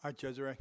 Hi, Cesare.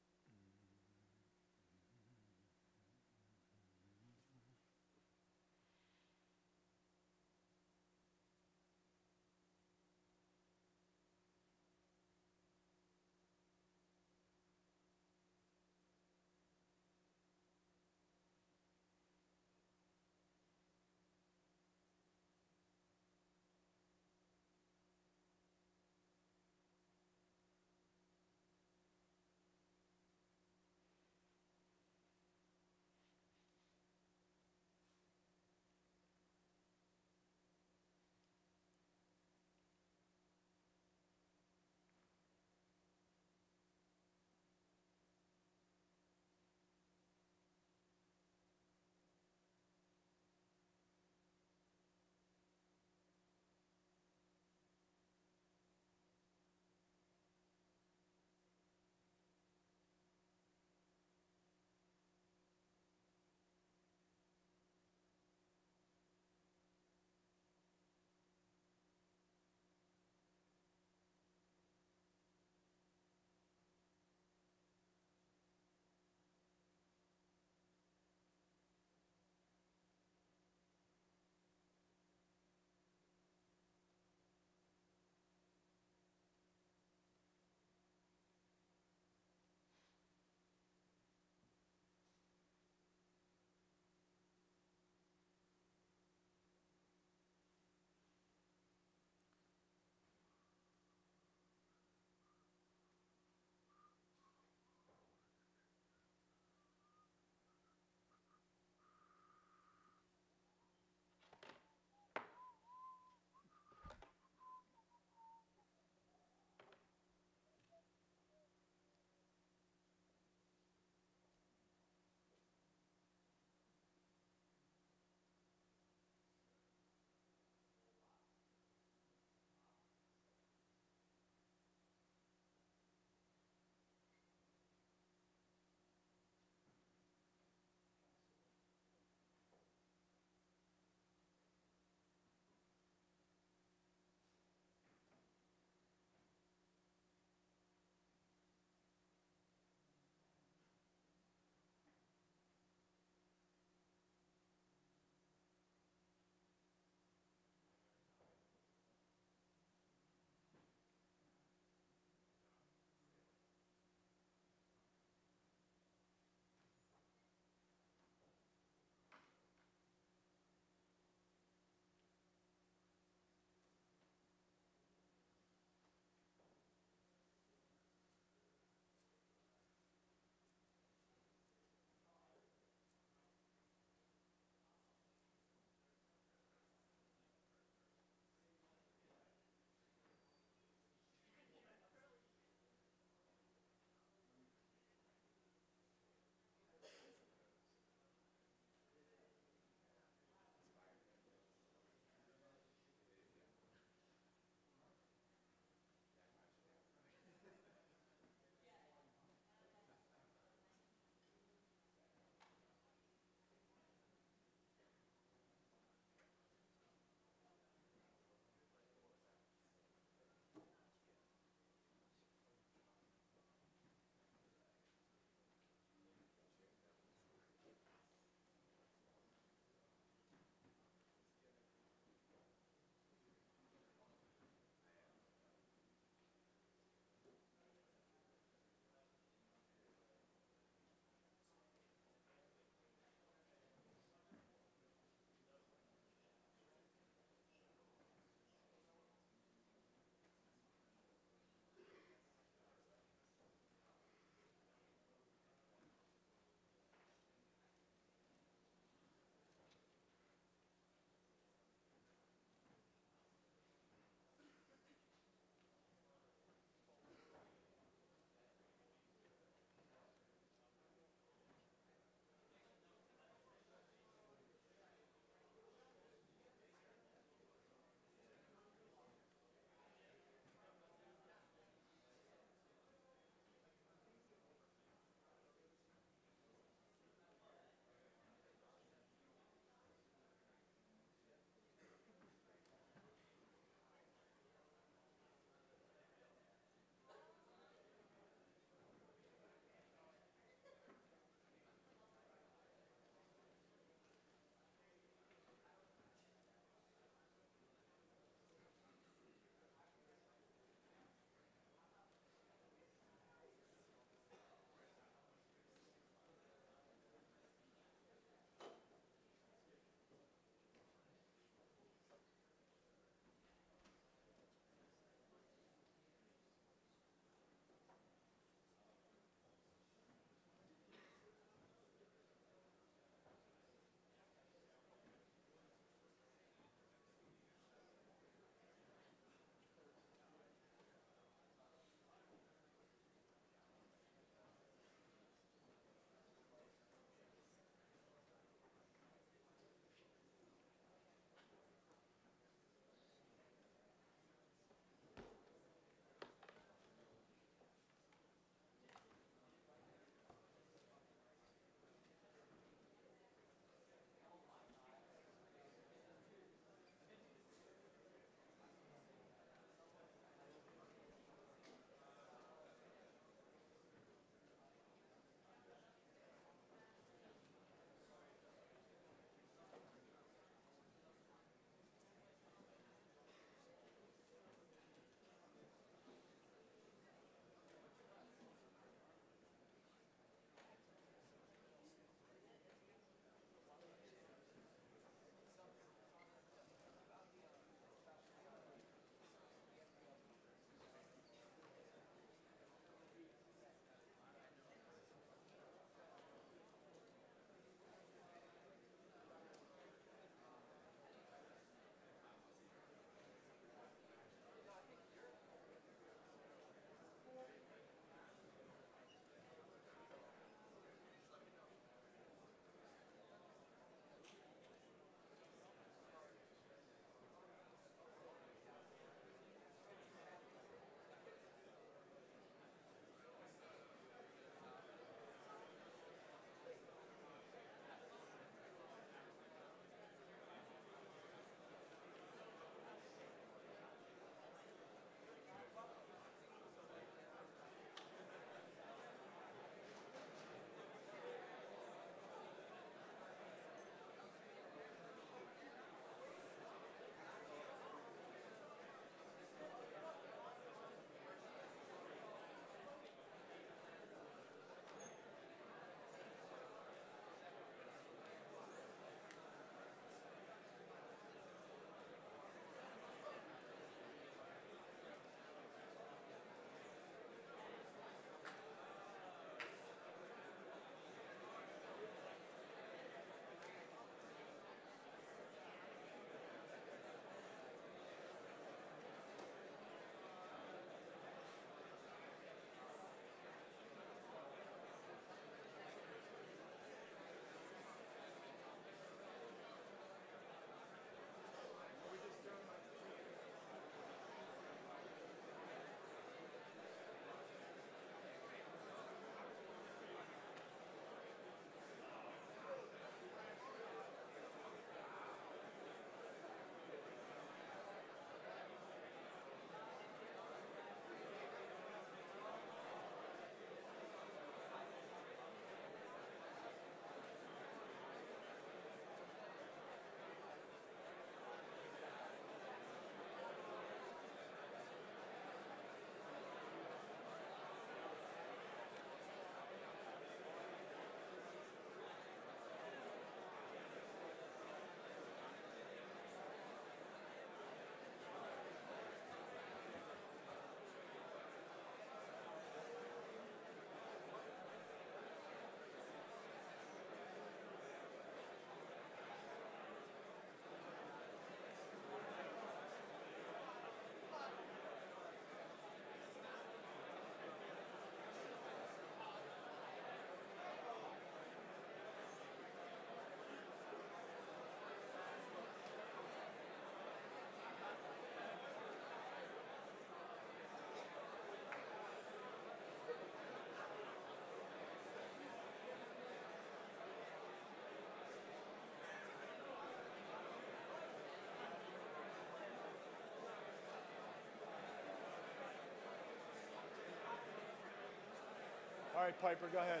right, Piper, go ahead.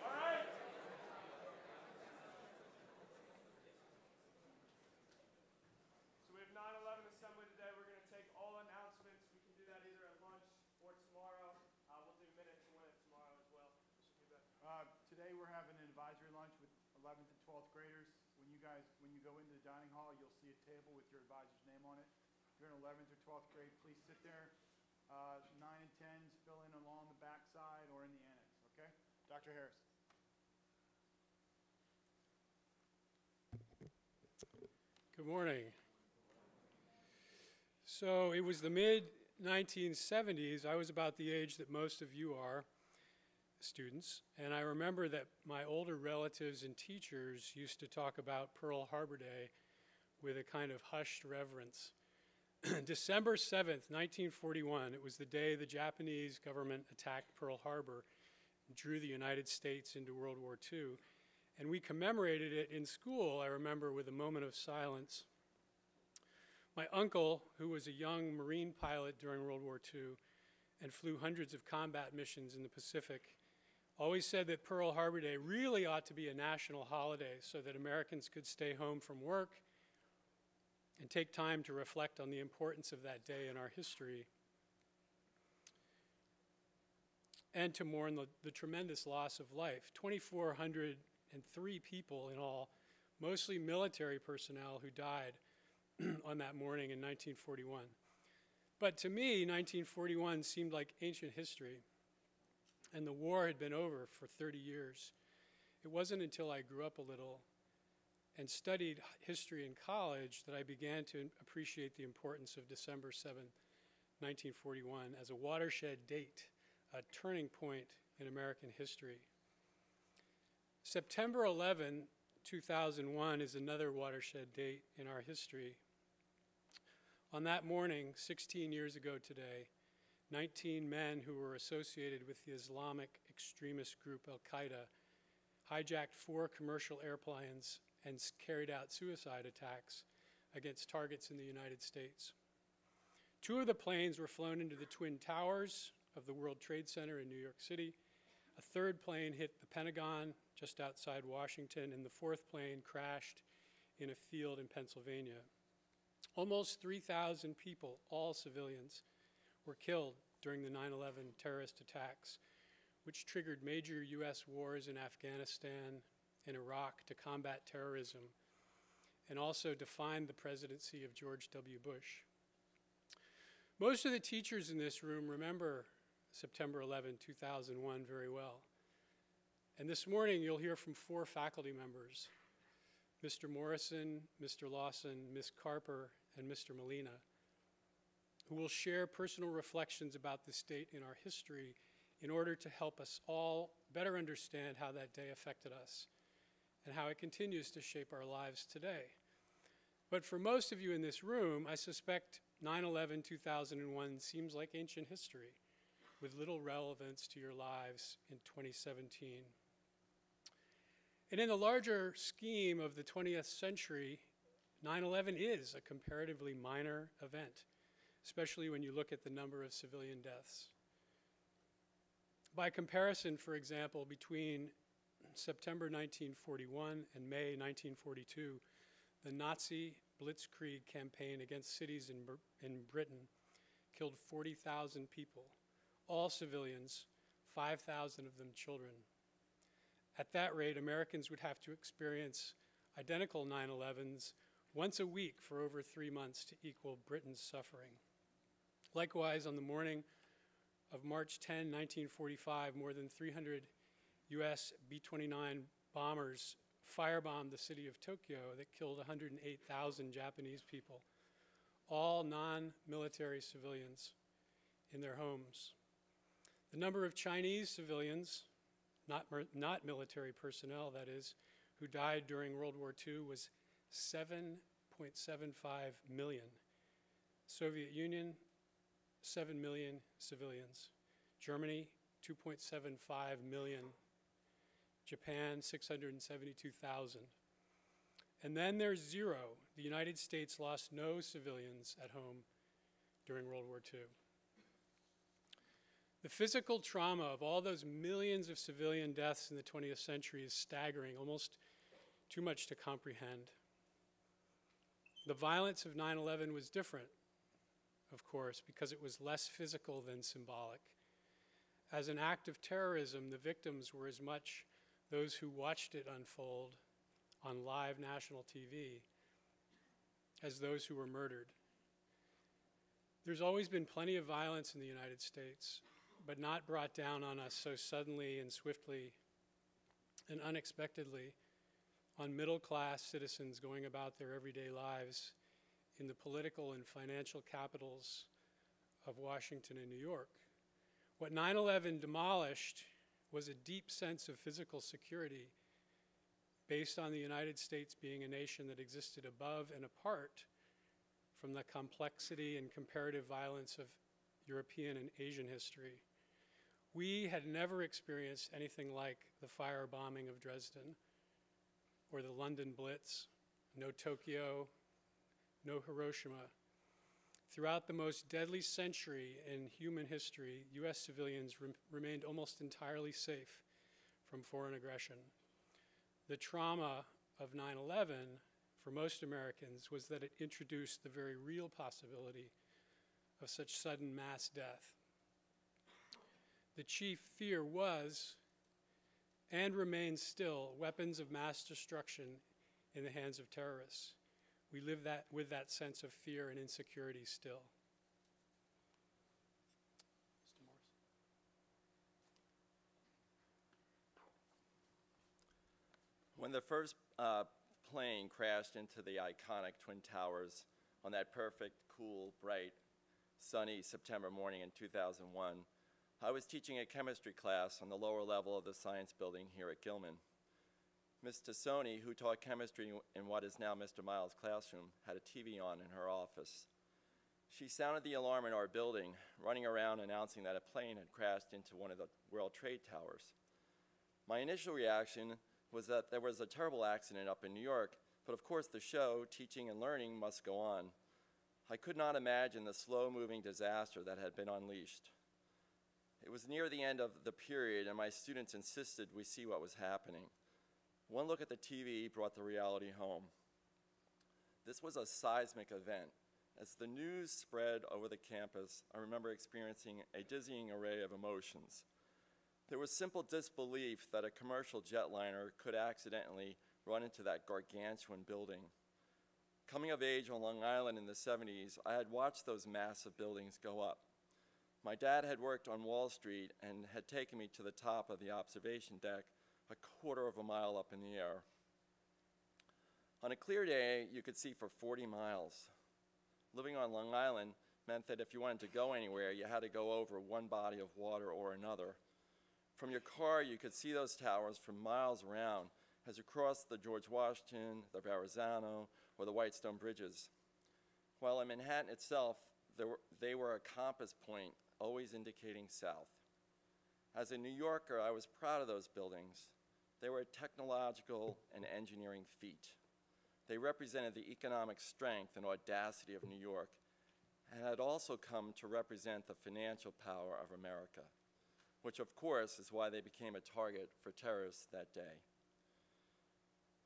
All right. So we have 9/11 assembly today. We're going to take all announcements. We can do that either at lunch or tomorrow. We'll do minute to win it tomorrow as well. Today we're having an advisory lunch with 11th and 12th graders. When you go into the dining hall, you'll see a table with your advisor's name on it. If you're in 11th or 12th grade, please sit there. 9 and 10s, fill in along the back side or in the annex, okay? Dr. Harris. Good morning. So it was the mid-1970s. I was about the age that most of you are, students, and I remember that my older relatives and teachers used to talk about Pearl Harbor Day with a kind of hushed reverence. December 7th, 1941, it was the day the Japanese government attacked Pearl Harbor and drew the United States into World War II. And we commemorated it in school, I remember, with a moment of silence. My uncle, who was a young Marine pilot during World War II and flew hundreds of combat missions in the Pacific, always said that Pearl Harbor Day really ought to be a national holiday so that Americans could stay home from work and take time to reflect on the importance of that day in our history and to mourn the tremendous loss of life. 2,403 people in all, mostly military personnel, who died on that morning in 1941. But to me, 1941 seemed like ancient history, and the war had been over for 30 years. It wasn't until I grew up a little and studied history in college that I began to appreciate the importance of December 7th, 1941 as a watershed date, a turning point in American history. September 11, 2001 is another watershed date in our history. On that morning, 16 years ago today, 19 men who were associated with the Islamic extremist group Al-Qaeda hijacked 4 commercial airplanes and carried out suicide attacks against targets in the United States. 2 of the planes were flown into the Twin Towers of the World Trade Center in New York City. A 3rd plane hit the Pentagon just outside Washington, and the 4th plane crashed in a field in Pennsylvania. Almost 3,000 people, all civilians, were killed during the 9/11 terrorist attacks, which triggered major U.S. wars in Afghanistan and Iraq to combat terrorism, and also defined the presidency of George W. Bush. Most of the teachers in this room remember September 11, 2001 very well. And this morning you'll hear from 4 faculty members, Mr. Morrison, Mr. Lawson, Ms. Carper, and Mr. Molina, who will share personal reflections about this date in our history in order to help us all better understand how that day affected us and how it continues to shape our lives today. But for most of you in this room, I suspect 9/11/2001 seems like ancient history with little relevance to your lives in 2017. And in the larger scheme of the 20th century, 9/11 is a comparatively minor event, especially when you look at the number of civilian deaths. By comparison, for example, between September 1941 and May 1942, the Nazi Blitzkrieg campaign against cities in Britain killed 40,000 people, all civilians, 5,000 of them children. At that rate, Americans would have to experience identical 9/11s once a week for over 3 months to equal Britain's suffering. Likewise, on the morning of March 10, 1945, more than 300 U.S. B-29 bombers firebombed the city of Tokyo that killed 108,000 Japanese people, all non-military civilians in their homes. The number of Chinese civilians, not military personnel, that is, who died during World War II was 7.75 million. Soviet Union, 7 million civilians. Germany, 2.75 million. Japan, 672,000. And then there's 0. The United States lost no civilians at home during World War II. The physical trauma of all those millions of civilian deaths in the 20th century is staggering, almost too much to comprehend. The violence of 9/11 was different, of course, because it was less physical than symbolic. As an act of terrorism, the victims were as much those who watched it unfold on live national TV as those who were murdered. There's always been plenty of violence in the United States, but not brought down on us so suddenly and swiftly and unexpectedly on middle-class citizens going about their everyday lives in the political and financial capitals of Washington and New York. What 9/11 demolished was a deep sense of physical security based on the United States being a nation that existed above and apart from the complexity and comparative violence of European and Asian history. We had never experienced anything like the firebombing of Dresden or the London Blitz, no Tokyo, no Hiroshima. Throughout the most deadly century in human history, US civilians remained almost entirely safe from foreign aggression. The trauma of 9/11 for most Americans was that it introduced the very real possibility of such sudden mass death. The chief fear was, and remains still, weapons of mass destruction in the hands of terrorists. We live with that sense of fear and insecurity still. Mr. Morris. When the first plane crashed into the iconic Twin Towers on that perfect, cool, bright, sunny September morning in 2001, I was teaching a chemistry class on the lower level of the science building here at Gilman. Ms. Tassoni, who taught chemistry in what is now Mr. Miles' classroom, had a TV on in her office. She sounded the alarm in our building, running around announcing that a plane had crashed into one of the World Trade Towers. My initial reaction was that there was a terrible accident up in New York, but of course the show, teaching and learning, must go on. I could not imagine the slow-moving disaster that had been unleashed. It was near the end of the period, and my students insisted we see what was happening. One look at the TV brought the reality home. This was a seismic event. As the news spread over the campus, I remember experiencing a dizzying array of emotions. There was simple disbelief that a commercial jetliner could accidentally run into that gargantuan building. Coming of age on Long Island in the 70s, I had watched those massive buildings go up. My dad had worked on Wall Street and had taken me to the top of the observation deck, a quarter of a mile up in the air. On a clear day, you could see for 40 miles. Living on Long Island meant that if you wanted to go anywhere, you had to go over one body of water or another. From your car, you could see those towers for miles around as you crossed the George Washington, the Verrazano, or the Whitestone bridges. While in Manhattan itself, they were a compass point, always indicating south. As a New Yorker, I was proud of those buildings. They were a technological and engineering feat. They represented the economic strength and audacity of New York, and had also come to represent the financial power of America, which of course is why they became a target for terrorists that day.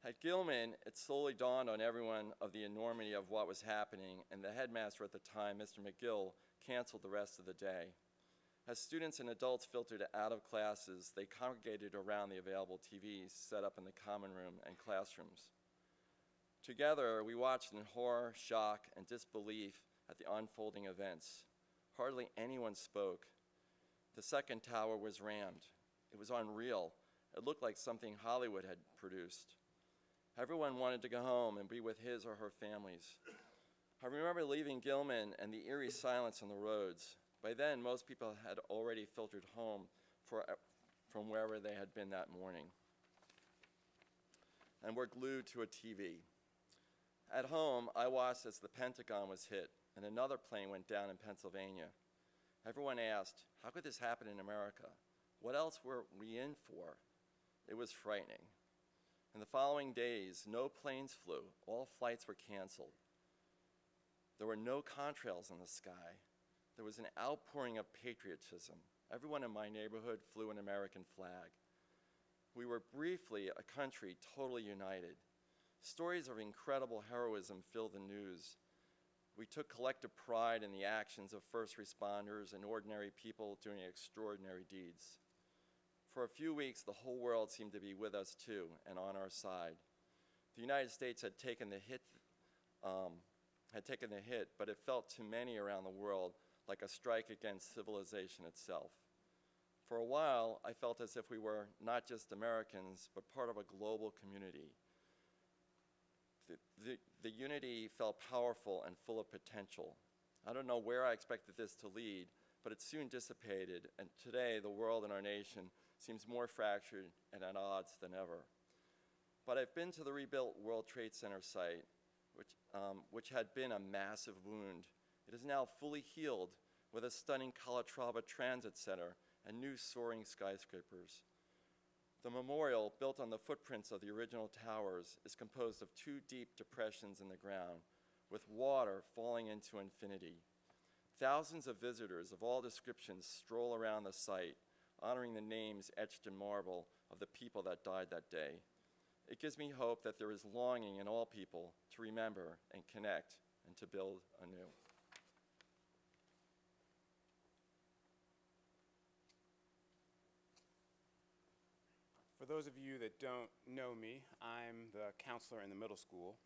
At Gilman, it slowly dawned on everyone of the enormity of what was happening, and the headmaster at the time, Mr. McGill, canceled the rest of the day. As students and adults filtered out of classes, they congregated around the available TVs set up in the common room and classrooms. Together, we watched in horror, shock, and disbelief at the unfolding events. Hardly anyone spoke. The second tower was rammed. It was unreal. It looked like something Hollywood had produced. Everyone wanted to go home and be with his or her families. I remember leaving Gilman and the eerie silence on the roads. By then, most people had already filtered home from wherever they had been that morning and were glued to a TV. At home, I watched as the Pentagon was hit and another plane went down in Pennsylvania. Everyone asked, how could this happen in America? What else were we in for? It was frightening. In the following days, no planes flew. All flights were canceled. There were no contrails in the sky. There was an outpouring of patriotism, Everyone in my neighborhood flew an American flag. We were briefly a country totally united. Stories of incredible heroism filled the news. We took collective pride in the actions of first responders and ordinary people doing extraordinary deeds. For a few weeks, the whole world seemed to be with us too and on our side. The United States had taken the hit, but it felt to many around the world like a strike against civilization itself. For a while, I felt as if we were not just Americans, but part of a global community. The unity felt powerful and full of potential. I don't know where I expected this to lead, but it soon dissipated, and today the world and our nation seems more fractured and at odds than ever. But I've been to the rebuilt World Trade Center site, which had been a massive wound. It is now fully healed with a stunning Calatrava Transit Center and new soaring skyscrapers. The memorial, built on the footprints of the original towers, is composed of 2 deep depressions in the ground, with water falling into infinity. Thousands of visitors of all descriptions stroll around the site, honoring the names etched in marble of the people that died that day. It gives me hope that there is longing in all people to remember and connect and to build anew. For those of you that don't know me, I'm the counselor in the middle school.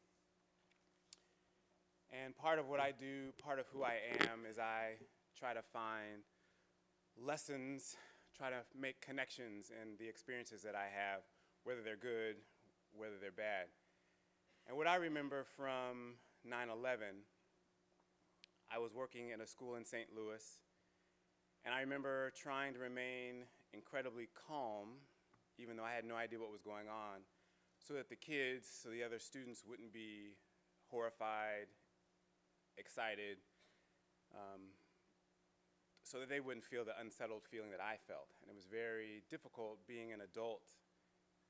And part of what I do, part of who I am, is I try to find lessons, try to make connections in the experiences that I have, whether they're good, whether they're bad. And what I remember from 9/11, I was working in a school in St. Louis, and I remember trying to remain incredibly calm, even though I had no idea what was going on, so that the kids, so the other students wouldn't be horrified, excited, so that they wouldn't feel the unsettled feeling that I felt. And it was very difficult being an adult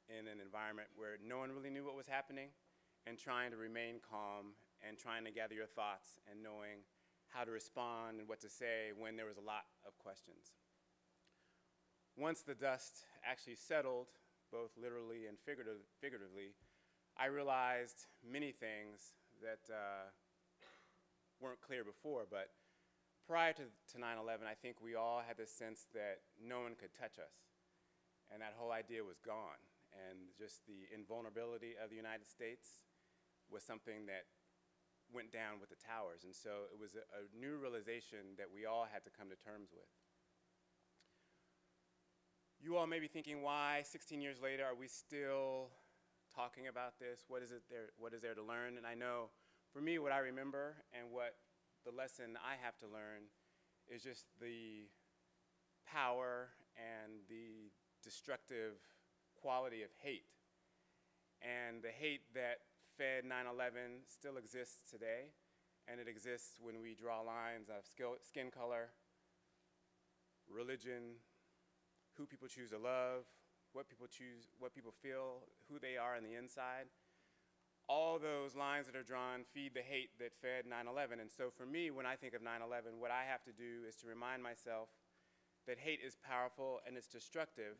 in an environment where no one really knew what was happening, and trying to remain calm and trying to gather your thoughts and knowing how to respond and what to say when there was a lot of questions. Once the dust actually settled, both literally and figuratively, I realized many things that weren't clear before, but prior to 9/11, I think we all had this sense that no one could touch us, and that whole idea was gone, and just the invulnerability of the United States was something that went down with the towers, and so it was a new realization that we all had to come to terms with. You all may be thinking, why 16 years later are we still talking about this? What is there to learn? And I know for me, what I remember and what the lesson I have to learn is just the power and the destructive quality of hate. And the hate that fed 9/11 still exists today, and it exists when we draw lines of skin color, religion, who people choose to love, what people feel, who they are on the inside. All those lines that are drawn feed the hate that fed 9/11. And so for me, when I think of 9/11, what I have to do is to remind myself that hate is powerful and it's destructive.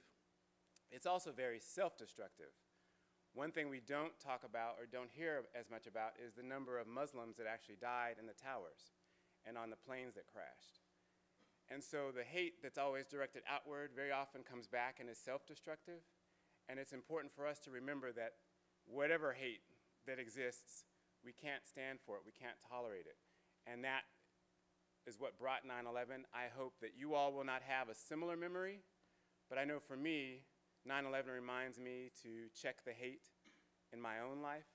It's also very self-destructive. One thing we don't talk about or don't hear as much about is the number of Muslims that actually died in the towers and on the planes that crashed. And so the hate that's always directed outward very often comes back and is self-destructive. And it's important for us to remember that whatever hate that exists, we can't stand for it, we can't tolerate it. And that is what brought 9/11. I hope that you all will not have a similar memory, but I know for me, 9/11 reminds me to check the hate in my own life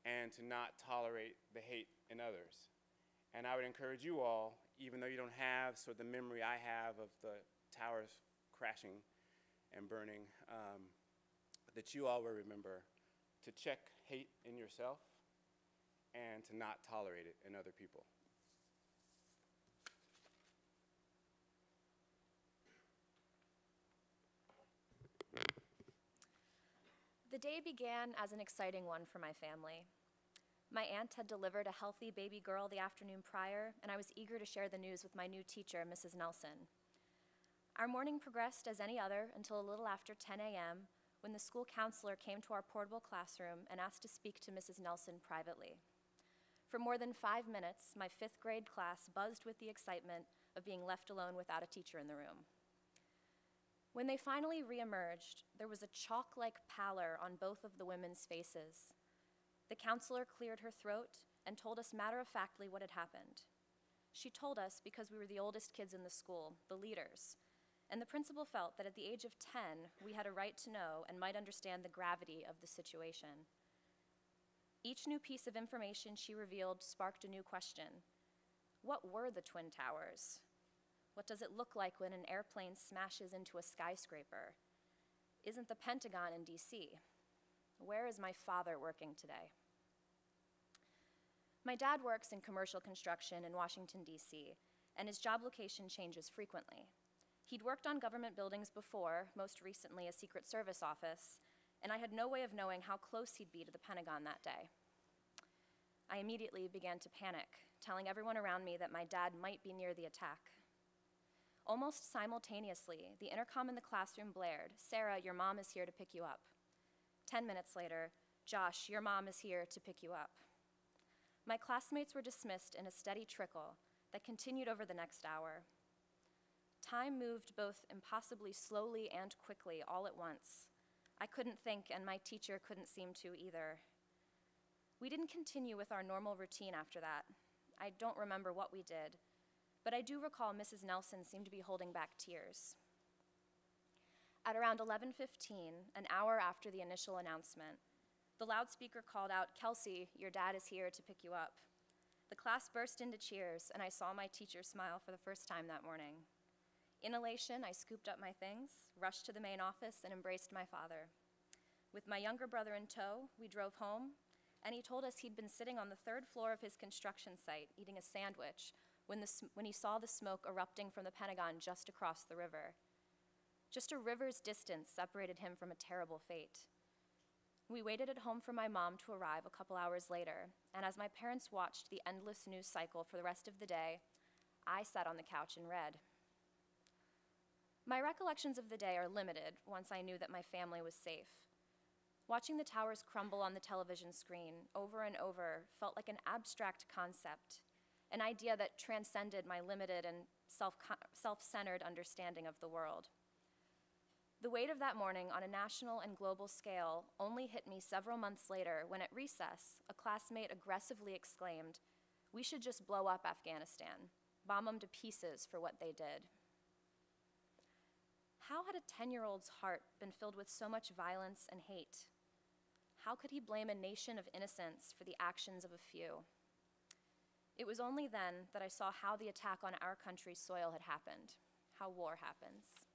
and to not tolerate the hate in others. And I would encourage you all, even though you don't have sort of the memory I have of the towers crashing and burning, that you all will remember to check hate in yourself and to not tolerate it in other people. The day began as an exciting one for my family. My aunt had delivered a healthy baby girl the afternoon prior, and I was eager to share the news with my new teacher, Mrs. Nelson. Our morning progressed as any other until a little after 10 a.m., when the school counselor came to our portable classroom and asked to speak to Mrs. Nelson privately. For more than 5 minutes, my 5th grade class buzzed with the excitement of being left alone without a teacher in the room. When they finally reemerged, there was a chalk-like pallor on both of the women's faces. The counselor cleared her throat and told us matter-of-factly what had happened. She told us because we were the oldest kids in the school, the leaders, and the principal felt that at the age of 10, we had a right to know and might understand the gravity of the situation. Each new piece of information she revealed sparked a new question. What were the Twin Towers? What does it look like when an airplane smashes into a skyscraper? Isn't the Pentagon in DC? Where is my father working today? My dad works in commercial construction in Washington, D.C., and his job location changes frequently. He'd worked on government buildings before, most recently a Secret Service office, and I had no way of knowing how close he'd be to the Pentagon that day. I immediately began to panic, telling everyone around me that my dad might be near the attack. Almost simultaneously, the intercom in the classroom blared, "Sarah, your mom is here to pick you up." 10 minutes later, "Josh, your mom is here to pick you up." My classmates were dismissed in a steady trickle that continued over the next hour. Time moved both impossibly slowly and quickly all at once. I couldn't think, and my teacher couldn't seem to either. We didn't continue with our normal routine after that. I don't remember what we did, but I do recall Mrs. Nelson seemed to be holding back tears. At around 11:15, an hour after the initial announcement, the loudspeaker called out, "Kelsey, your dad is here to pick you up." The class burst into cheers, and I saw my teacher smile for the first time that morning. In elation, I scooped up my things, rushed to the main office, and embraced my father. With my younger brother in tow, we drove home, and he told us he'd been sitting on the 3rd floor of his construction site eating a sandwich when he saw the smoke erupting from the Pentagon just across the river. Just a river's distance separated him from a terrible fate. We waited at home for my mom to arrive a couple hours later, and as my parents watched the endless news cycle for the rest of the day, I sat on the couch and read. My recollections of the day are limited once I knew that my family was safe. Watching the towers crumble on the television screen over and over felt like an abstract concept, an idea that transcended my limited and self-centered understanding of the world. The weight of that morning on a national and global scale only hit me several months later when at recess, a classmate aggressively exclaimed, "We should just blow up Afghanistan, bomb them to pieces for what they did." How had a 10-year-old's heart been filled with so much violence and hate? How could he blame a nation of innocents for the actions of a few? It was only then that I saw how the attack on our country's soil had happened, how war happens.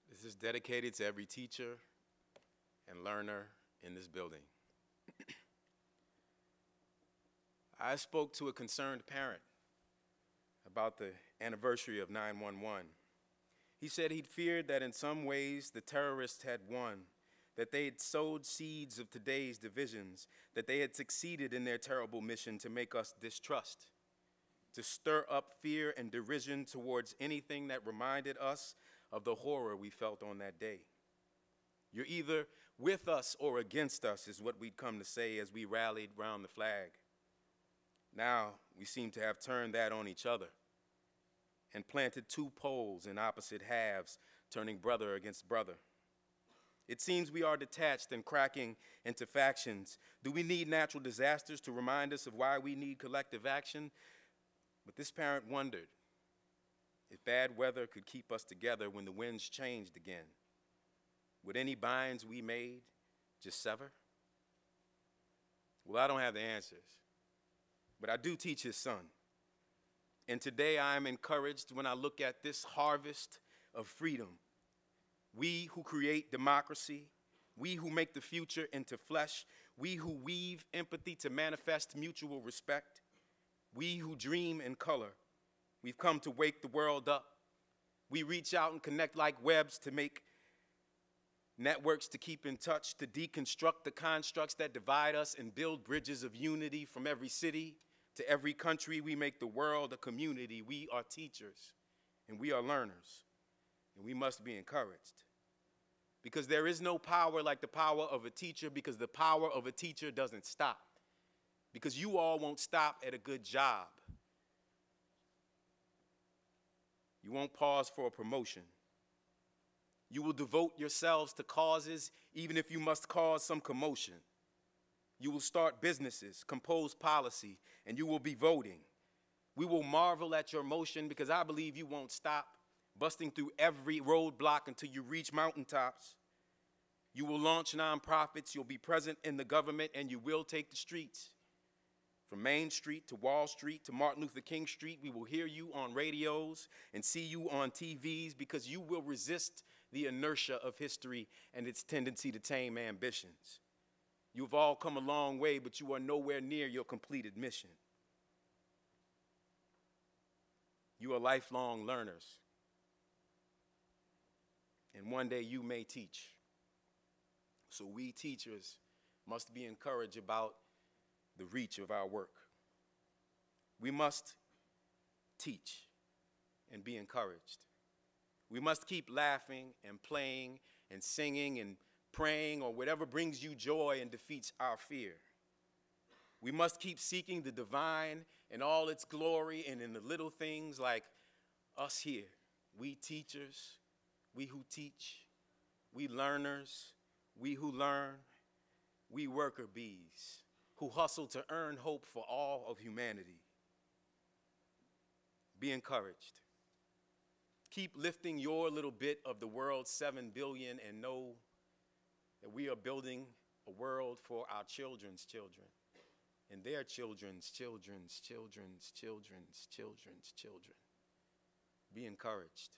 This is dedicated to every teacher and learner in this building. I spoke to a concerned parent about the anniversary of 9/11. He said he'd feared that in some ways the terrorists had won, that they had sowed seeds of today's divisions, that they had succeeded in their terrible mission to make us distrust, to stir up fear and derision towards anything that reminded us of the horror we felt on that day. You're either with us or against us is what we'd come to say as we rallied round the flag. Now we seem to have turned that on each other and planted two poles in opposite halves, turning brother against brother. It seems we are detached and cracking into factions. Do we need natural disasters to remind us of why we need collective action? But this parent wondered if bad weather could keep us together when the winds changed again. Would any binds we made just sever? Well, I don't have the answers, but I do teach his son. And today I am encouraged when I look at this harvest of freedom. We who create democracy, we who make the future into flesh, we who weave empathy to manifest mutual respect, we who dream in color, we've come to wake the world up. We reach out and connect like webs to make networks to keep in touch, to deconstruct the constructs that divide us and build bridges of unity from every city to every country. We make the world a community. We are teachers and we are learners, and we must be encouraged. Because there is no power like the power of a teacher, because the power of a teacher doesn't stop. Because you all won't stop at a good job. You won't pause for a promotion. You will devote yourselves to causes, even if you must cause some commotion. You will start businesses, compose policy, and you will be voting. We will marvel at your motion because I believe you won't stop, busting through every roadblock until you reach mountaintops. You will launch nonprofits, you'll be present in the government, and you will take the streets. From Main Street to Wall Street to Martin Luther King Street, we will hear you on radios and see you on TVs because you will resist the inertia of history and its tendency to tame ambitions. You've all come a long way, but you are nowhere near your completed mission. You are lifelong learners. And one day you may teach. So we teachers must be encouraged about the reach of our work. We must teach and be encouraged. We must keep laughing and playing and singing and praying or whatever brings you joy and defeats our fear. We must keep seeking the divine in all its glory and in the little things like us here. We teachers, we who teach, we learners, we who learn, we worker bees who hustle to earn hope for all of humanity. Be encouraged. Keep lifting your little bit of the world's 7 billion and know that we are building a world for our children's children and their children's children's children's children's children's children. Be encouraged.